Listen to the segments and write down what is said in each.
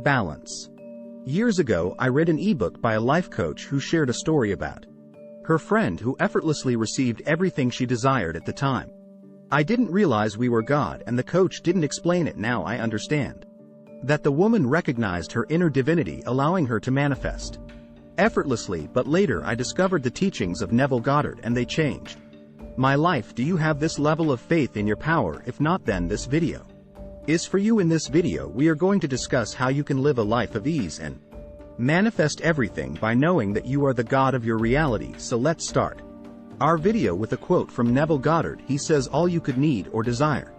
Balance. Years ago, I read an ebook by a life coach who shared a story about her friend who effortlessly received everything she desired at the time. I didn't realize we were God, and the coach didn't explain it. Now I understand that the woman recognized her inner divinity, allowing her to manifest effortlessly. But later I discovered the teachings of Neville Goddard, and they changed my life. Do you have this level of faith in your power? If not, then this video is for you. In this video, we are going to discuss how you can live a life of ease and manifest everything by knowing that you are the God of your reality. So let's start our video with a quote from Neville Goddard. He says, "All you could need or desire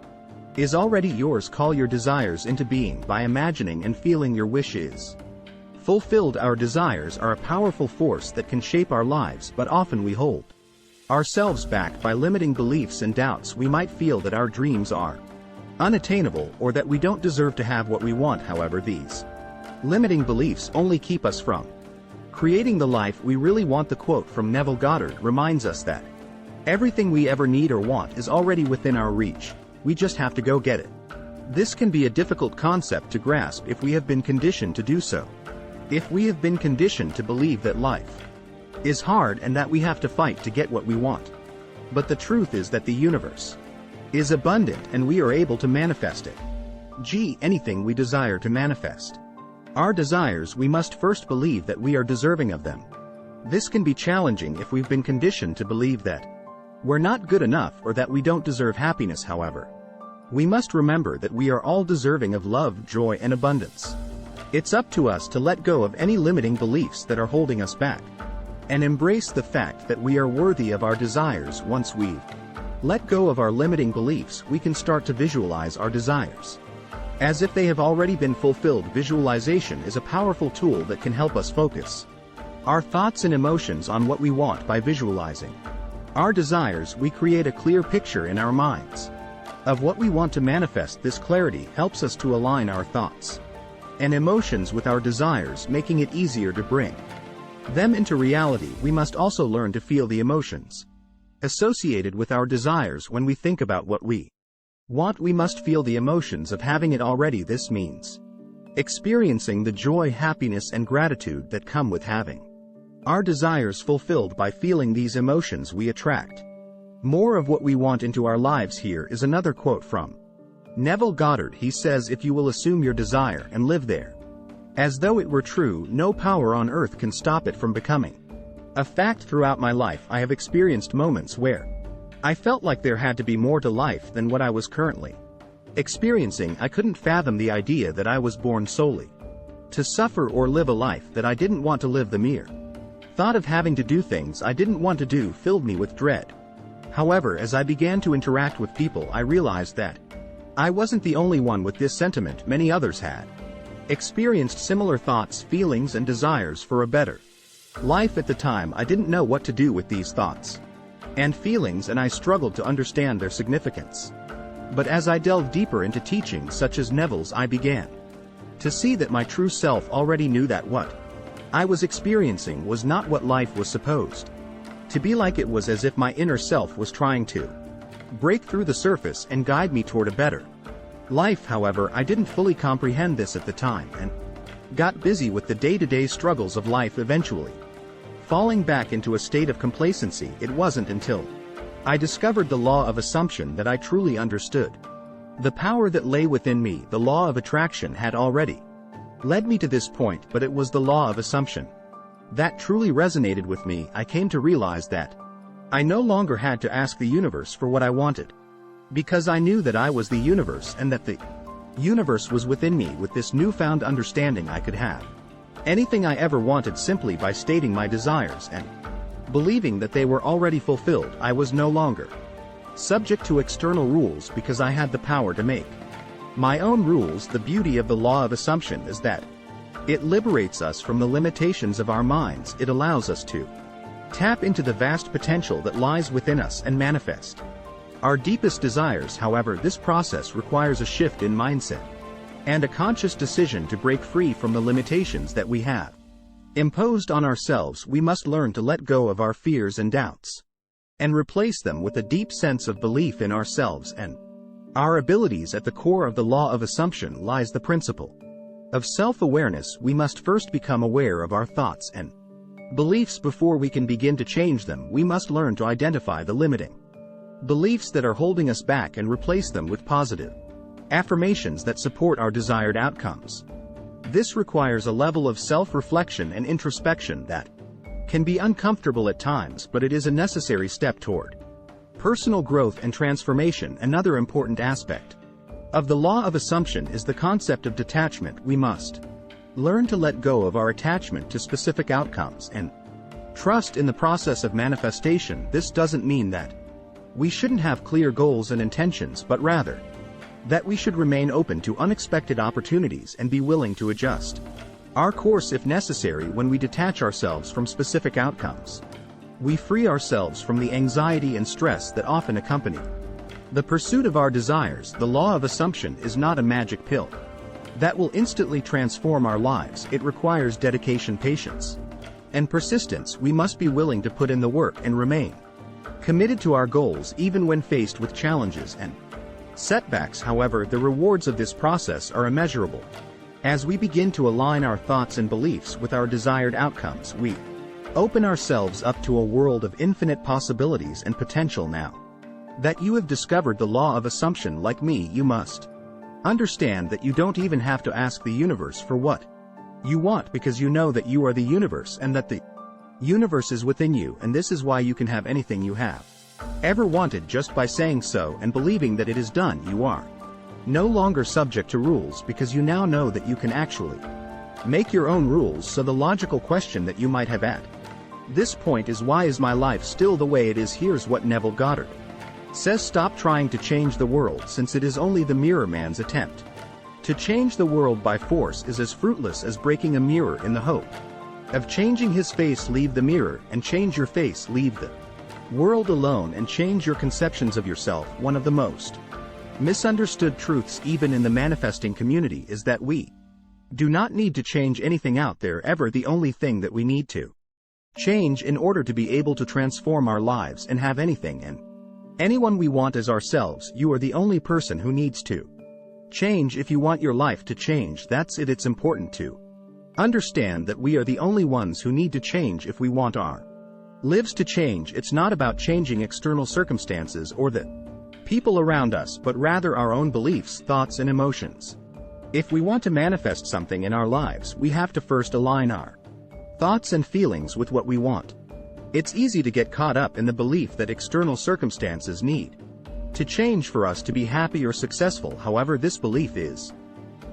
is already yours. Call your desires into being by imagining and feeling your wish is fulfilled." Our desires are a powerful force that can shape our lives, but often we hold ourselves back by limiting beliefs and doubts. We might feel that our dreams are unattainable or that we don't deserve to have what we want. However, these limiting beliefs only keep us from creating the life we really want. The quote from Neville Goddard reminds us that everything we ever need or want is already within our reach. We just have to go get it. This can be a difficult concept to grasp if we have been conditioned to do so. If we have been conditioned to believe that life is hard and that we have to fight to get what we want. But the truth is that the universe is abundant and we are able to manifest it. Anything we desire to manifest our desires, we must first believe that we are deserving of them. This can be challenging if we've been conditioned to believe that we're not good enough or that we don't deserve happiness. However, we must remember that we are all deserving of love, joy, and abundance. It's up to us to let go of any limiting beliefs that are holding us back and embrace the fact that we are worthy of our desires. Once we've let go of our limiting beliefs, we can start to visualize our desires as if they have already been fulfilled. Visualization is a powerful tool that can help us focus our thoughts and emotions on what we want. By visualizing our desires, we create a clear picture in our minds of what we want to manifest. This clarity helps us to align our thoughts and emotions with our desires, making it easier to bring them into reality. We must also learn to feel the emotions associated with our desires. When we think about what we want, we must feel the emotions of having it already. This means experiencing the joy, happiness, and gratitude that come with having our desires fulfilled. By feeling these emotions, we attract more of what we want into our lives. Here is another quote from Neville Goddard. He says, "If you will assume your desire and live there as though it were true, no power on earth can stop it from becoming a fact." Throughout my life, I have experienced moments where I felt like there had to be more to life than what I was currently experiencing. I couldn't fathom the idea that I was born solely to suffer or live a life that I didn't want to live. The mere thought of having to do things I didn't want to do filled me with dread. However, as I began to interact with people, I realized that I wasn't the only one with this sentiment. Many others had experienced similar thoughts, feelings, and desires for a better life. At the time, I didn't know what to do with these thoughts and feelings, and I struggled to understand their significance. But as I delved deeper into teachings such as Neville's, I began to see that my true self already knew that what I was experiencing was not what life was supposed to be like. It was as if my inner self was trying to break through the surface and guide me toward a better life. However, I didn't fully comprehend this at the time and got busy with the day-to-day struggles of life, eventually falling back into a state of complacency. It wasn't until I discovered the law of assumption that I truly understood the power that lay within me. The law of attraction had already led me to this point, but it was the law of assumption that truly resonated with me. I came to realize that I no longer had to ask the universe for what I wanted, because I knew that I was the universe and that the universe was within me. With this newfound understanding, I could have anything I ever wanted simply by stating my desires and believing that they were already fulfilled. I was no longer subject to external rules because I had the power to make my own rules. The beauty of the law of assumption is that it liberates us from the limitations of our minds. It allows us to tap into the vast potential that lies within us and manifest our deepest desires. However, this process requires a shift in mindset and a conscious decision to break free from the limitations that we have imposed on ourselves. We must learn to let go of our fears and doubts and replace them with a deep sense of belief in ourselves and our abilities. At the core of the law of assumption lies the principle of self-awareness, we must first become aware of our thoughts and beliefs before we can begin to change them. We must learn to identify the limiting beliefs that are holding us back and replace them with positive affirmations that support our desired outcomes. This requires a level of self-reflection and introspection that can be uncomfortable at times, but it is a necessary step toward personal growth and transformation. Another important aspect of the law of assumption is the concept of detachment. We must learn to let go of our attachment to specific outcomes and trust in the process of manifestation. This doesn't mean that we shouldn't have clear goals and intentions, but rather that we should remain open to unexpected opportunities and be willing to adjust our course if necessary. When we detach ourselves from specific outcomes, we free ourselves from the anxiety and stress that often accompany the pursuit of our desires. The law of assumption is not a magic pill that will instantly transform our lives. It requires dedication, patience, and persistence. We must be willing to put in the work and remain committed to our goals even when faced with challenges and setbacks. However, the rewards of this process are immeasurable. As we begin to align our thoughts and beliefs with our desired outcomes, we open ourselves up to a world of infinite possibilities and potential. Now that you have discovered the law of assumption like me, you must understand that you don't even have to ask the universe for what you want, because you know that you are the universe and that the universe is within you, and this is why you can have anything you have ever wanted just by saying so and believing that it is done. You are no longer subject to rules because you now know that you can actually make your own rules. So the logical question that you might have at this point is, why is my life still the way it is? Here's what Neville Goddard says: stop trying to change the world, since it is only the mirror man's attempt to change the world by force is as fruitless as breaking a mirror in the hope of changing his face. Leave the mirror and change your face. Leave the world alone and change your conceptions of yourself. One of the most misunderstood truths even in the manifesting community is that we do not need to change anything out there ever. The only thing that we need to change in order to be able to transform our lives and have anything and anyone we want as ourselves. You are the only person who needs to change if you want your life to change. That's it. It's important to understand that we are the only ones who need to change if we want our lives to change. It's not about changing external circumstances or the people around us, but rather our own beliefs, thoughts, and emotions. If we want to manifest something in our lives, we have to first align our thoughts and feelings with what we want. It's easy to get caught up in the belief that external circumstances need to change for us to be happy or successful. However, this belief is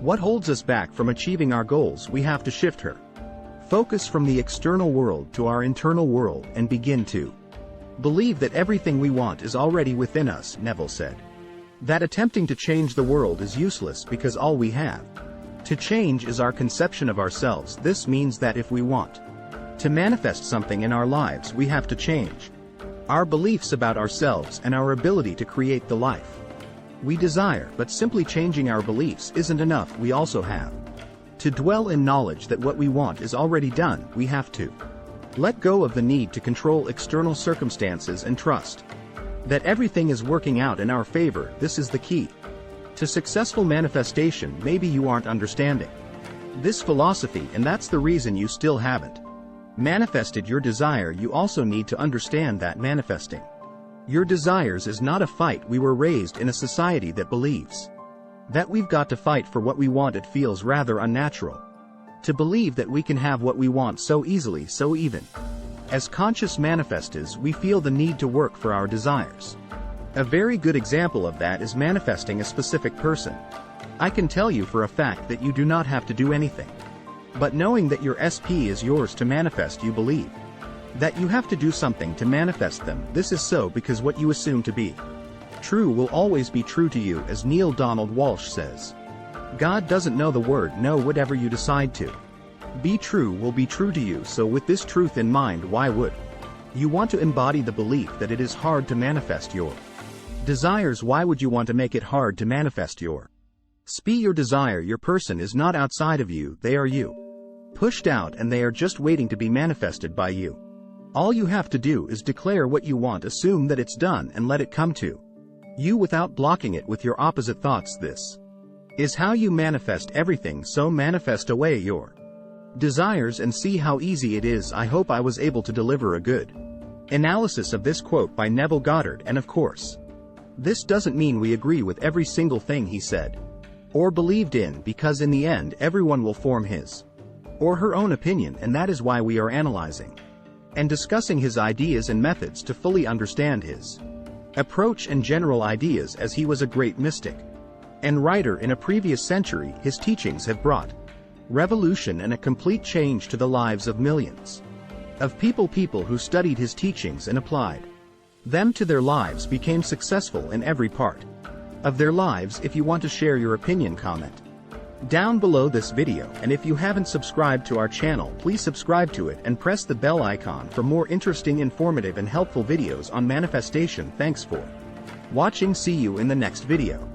what holds us back from achieving our goals. We have to shift her focus from the external world to our internal world and begin to believe that everything we want is already within us. Neville said that attempting to change the world is useless because all we have to change is our conception of ourselves. This means that if we want to manifest something in our lives, we have to change our beliefs about ourselves and our ability to create the life we desire. But simply changing our beliefs isn't enough. We also have to dwell in knowledge that what we want is already done. We have to let go of the need to control external circumstances and trust that everything is working out in our favor. This is the key to successful manifestation. Maybe you aren't understanding this philosophy, and that's the reason you still haven't manifested your desire. You also need to understand that manifesting your desires is not a fight. We were raised in a society that believes that we've got to fight for what we want. It feels rather unnatural to believe that we can have what we want so easily. So even as conscious manifestors, we feel the need to work for our desires. A very good example of that is manifesting a specific person. I can tell you for a fact that you do not have to do anything but knowing that your SP is yours to manifest. You believe that you have to do something to manifest them. This is so because what you assume to be true will always be true to you. As Neil Donald Walsh says, God doesn't know the word no. Whatever you decide to be true will be true to you. So with this truth in mind, why would you want to embody the belief that it is hard to manifest your desires? Why would you want to make it hard to manifest your SP? Your desire, your person is not outside of you. They are you, pushed out, and they are just waiting to be manifested by you. All you have to do is declare what you want, assume that it's done, and let it come to you without blocking it with your opposite thoughts. This is how you manifest everything, so manifest away your desires and see how easy it is. I hope I was able to deliver a good analysis of this quote by Neville Goddard, and of course, this doesn't mean we agree with every single thing he said or believed in, because in the end everyone will form his or her own opinion, and that is why we are analyzing and discussing his ideas and methods to fully understand his approach and general ideas. As he was a great mystic and writer in a previous century, his teachings have brought revolution and a complete change to the lives of millions of people who studied his teachings and applied them to their lives became successful in every part of their lives. If you want to share your opinion, comment down below this video, and if you haven't subscribed to our channel, please subscribe to it and press the bell icon for more interesting, informative and helpful videos on manifestation. Thanks for watching. See you in the next video.